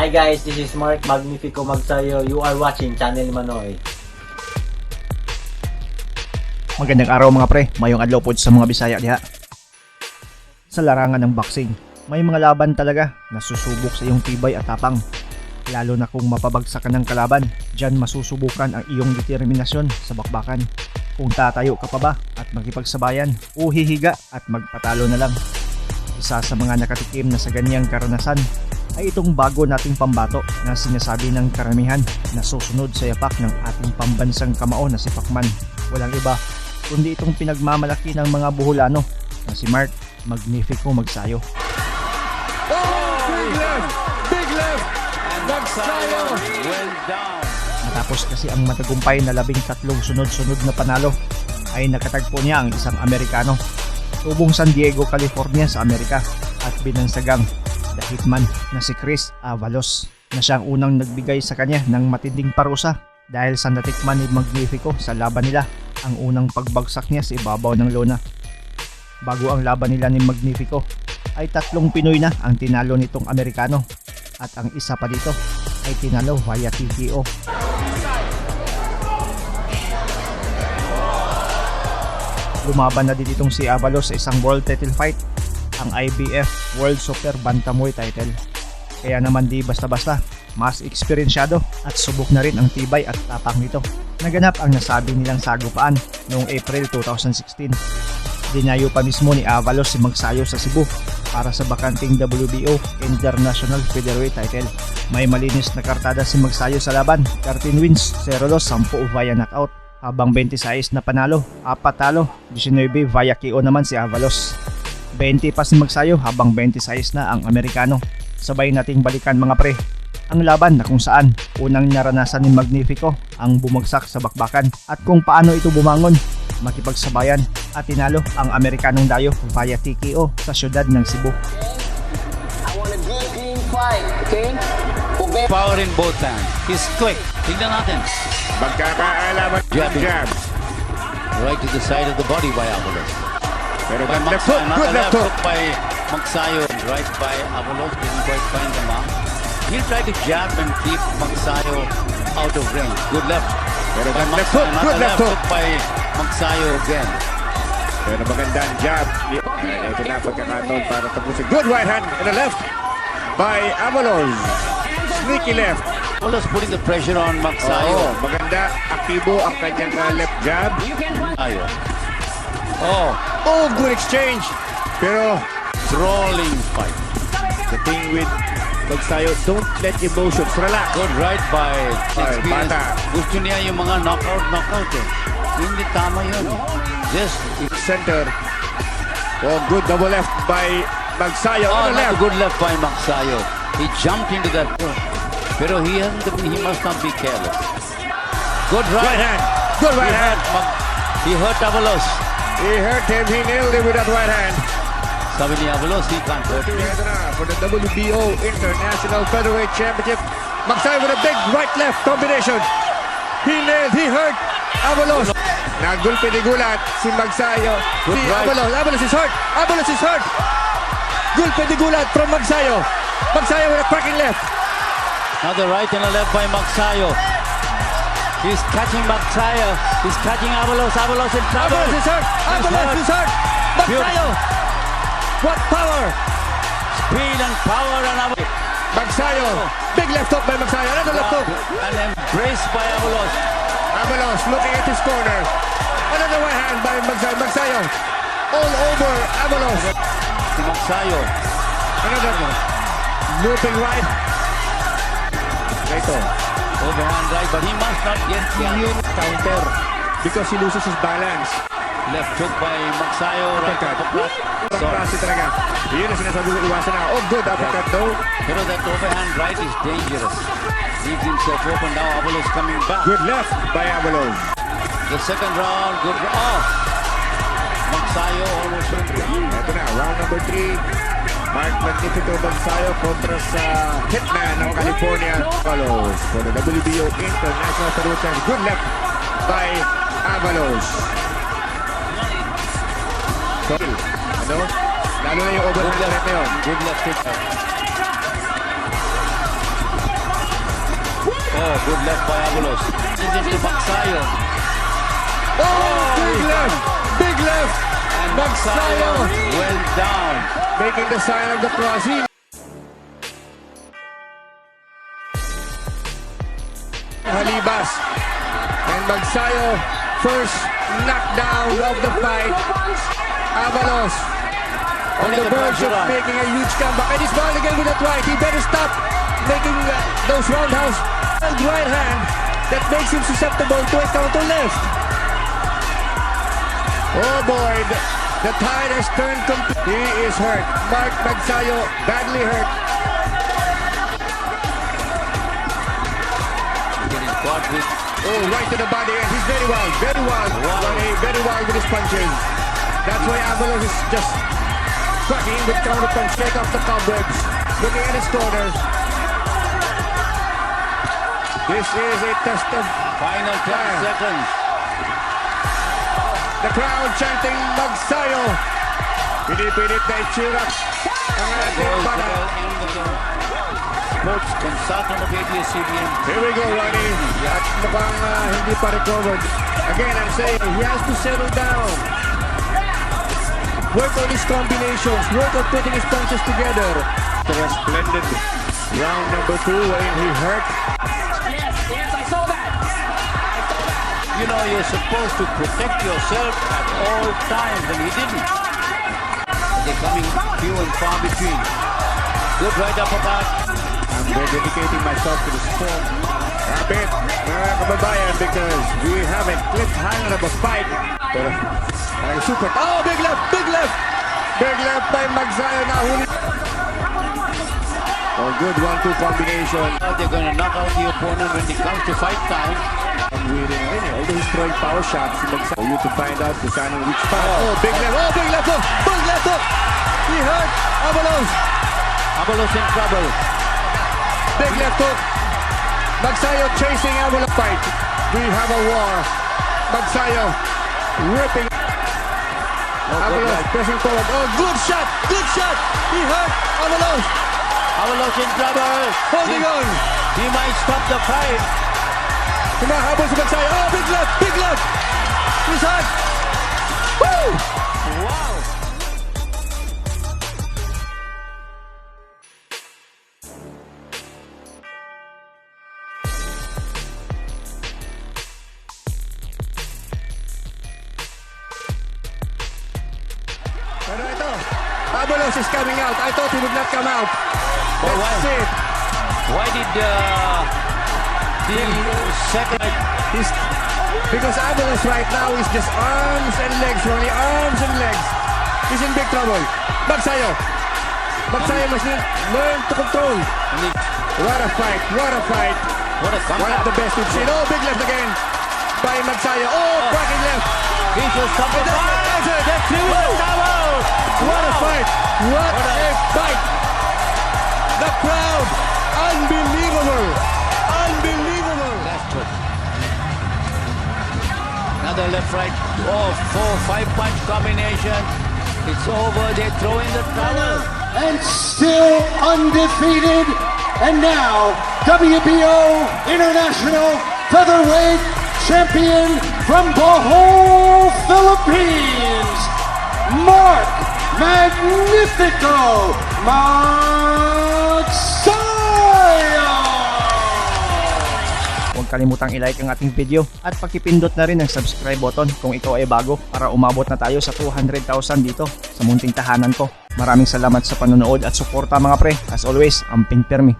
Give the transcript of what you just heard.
Hi guys, this is Mark Magnifico Magsayo. You are watching Channel Manoy. Magandang araw mga pre, maayong adlaw po sa mga Bisaya diha. Sa larangan ng boxing, may mga laban talaga na susubok sa iyong tibay at tapang. Lalo na kung mapabagsak ka ng kalaban, diyan masusubukan ang iyong determinasyon sa bakbakan. Kung tatayo ka pa ba at makipagsabayan o hihiga at magpatalo na lang. Isa sa mga nakatikim na sa ganyang karanasan ay itong bago nating pambato na sinasabi ng karamihan na susunod sa yapak ng ating pambansang kamao na si Pacman. Walang iba kundi itong pinagmamalaki ng mga Buholano na si Mark Magnifico Magsayo. Big left, Magsayo, well down. Matapos kasi ang matagumpay na 13 sunod-sunod na panalo ay nakatagpo niya ang isang Amerikano. Tubong San Diego, California sa Amerika at binansagang the hitman na si Chris Avalos na siyang unang nagbigay sa kanya ng matinding parusa dahil sa natikman ni Magnifico sa laban nila ang unang pagbagsak niya sa ibabaw ng lona. Bago ang laban nila ni Magnifico ay 3 Pinoy na ang tinalo nitong Amerikano at ang isa pa dito ay tinalo via TKO. Lumaban na din itong si Avalos sa isang world title fight, ang IBF World Super Bantamweight title. Kaya naman di basta-basta, mas eksperensyado at subok na rin ang tibay at tapang nito. Naganap ang nasabi nilang sagupaan noong April 2016. Dinayo pa mismo ni Avalos si Magsayo sa Cebu para sa bakanting WBO International Featherweight title. May malinis na kartada si Magsayo sa laban, 13 wins, 0 loss, 10 via knockout. Habang 26 na panalo, 4 talo, 19 via KO naman si Avalos. 20 pa si Magsayo habang 26 na ang Amerikano. Sabay nating balikan mga pre ang laban na kung saan unang naranasan ni Magnifico ang bumagsak sa bakbakan at kung paano ito bumangon, makipagsabayan at tinalo ang Amerikanong dayo via TKO sa syudad ng Cebu. I want a good clean fight, okay? Power in both hands. He's quick. Tingnan natin. Magkakaalaman ng jab. Right to the side of the body by Avalos. Pero By left hook, Magsayo, good another left hook. by Magsayo. Right by Avalos. Didn't quite find the mark. He'll try to jab and keep Magsayo out of range. Good left. Pero By left hook, Magsayo, good another left hook. by Magsayo again. Pero magandang jab. Ito na pagkakataon para tapusin. Good right hand in the left by Avalos. Sneaky left. Avalos putting the pressure on Magsayo. Oo, maganda. Aktibo ang kanyang left jab. Ayo. Oh, Oh, good exchange. Pero rolling fight. the thing with Magsayo, don't let emotions relax. Good right by Ay, experience. bata. Gusto niya yung mga knockout eh. Hindi tama yun eh. Just, Center. Oh, good double left by Magsayo. oh, On the not a left. good left by Magsayo. He jumped into that. Pero he must not be careless. Good right. Right hand. Good right hand. He hurt Avalos. He hurt him. He nailed him with that right hand. Sabi ni Avalos, he can't hurt him. Together na for the WBO International Featherweight Championship. Magsayo with a big right-left combination. He nailed, he hurt Avalos. Nagulpi ni gulat si Magsayo. Good Si right. Avalos. Avalos is hurt. Avalos is hurt. Gulpi ni gulat from Magsayo. Magsayo with a cracking left. Another right and a left by Magsayo. He's catching Magsayo. He's catching Avalos. Avalos in trouble. Avalos is hurt. Avalos is hurt. Magsayo. What power. Speed and power and Avalos. Magsayo. Big left hook by Magsayo. Another left hook. And embraced by Avalos. Avalos looking at his corner. Another right hand by Magsayo. Magsayo. All over Avalos. Si Magsayo. Another looping right. Ito. Overhand right, but he must not get Yung counter because he loses his balance. left hook by Magsayo. Right Uppercut. uppercut. Klase talaga. Yun ang sinasabi ko, iwasan na. Oh, good uppercut though. Pero that overhand right is dangerous. Leaves himself open. Now Avalos coming back. Good left by Avalos. The second round, good. Oh! Magsayo almost went down. Ito na, round number 3. Mark Magnifico Magsayo kontra sa hitman ng California. Avalos for the WBO International Featherweight Championship. Good left by Avalos. So, ano? Lalo na yung overhand left na yun. Good left hook. Oh, good left by Avalos. This is to Magsayo. Oh, big left! Big left! And Magsayo went down. making the sign of the crossing. Halibas. And Magsayo, first knockdown of the fight. Avalos on the verge of making a huge comeback. And he's going again with that right. He better stop making those roundhouse and right hand that makes him susceptible to a counter left. Oh boy, the tide has turned completely. He is hurt. Mark Magsayo badly hurt. Getting caught with Oh, right to the body, and he's very wild, very wild with his punches. That's why Avalos is just striking with counter punch, straight off the cobwebs, looking at his corner. This is a test of final 10 seconds. the crowd chanting Magsayo. Pinipilit na itsura ang ating para. Sports consultant of ABS-CBN. Here we go, Ronnie. At mukhang hindi pa recovered. Again, I'm saying he has to settle down. Work on his combinations. Work on putting his punches together. After a splendid round number 2 wherein he hurt. Yes, I saw that. You know, you're supposed to protect yourself at all times, and he didn't. They're coming few and far between. Good right uppercut. I'm dedicating myself to the sport. A bit, mga kababayan, because we have a cliffhanger of a fight. Pero, super. Oh, big left, big left! Big left by Magsayo na huli. Oh, good 1-2 combination. They're going to knock out the opponent when it comes to fight time. And winning, although he's throwing power shots, si Magsayo. For you to find out the sign in which spot. Oh, big left, oh, big left hook, big left hook! He hurt Avalos. Avalos in trouble. Big left hook. Magsayo chasing Avalos fight. We have a war. Magsayo ripping. Avalos pressing forward. Oh, good shot. Good shot. He hurt Avalos. Avalos in trouble. Holding on. He might stop the fight. Humahabol si Magsayo. Oh, big left. Big left. He's hurt. Woo! Wow. Pero ito, Avalos is coming out. I thought he would not come out. But That's it. Why did the second... Because Avalos right now is just arms and legs, Ronnie. Arms and legs. He's in big trouble. Magsayo. Magsayo must learn to control. What a fight. What a fight. What a One of comeback. the best we've seen. Oh, big left again by Magsayo. Oh, cracking left. He should stop the fight. That's it. That's it. What a fight. What a fight. The crowd. Unbelievable. Unbelievable. Left hook. Another left right. Oh, 4-5 punch combination. It's over. They're throwing the towel. And still undefeated. And now, WBO International Featherweight Champion from Bohol, Philippines, Mark Magnifico Magsayo! Huwag kalimutang i-like ang ating video at pakipindot na rin ang subscribe button kung ikaw ay bago para umabot na tayo sa 200,000 dito sa munting tahanan ko. Maraming salamat sa panonood at suporta mga pre. As always, amping permi.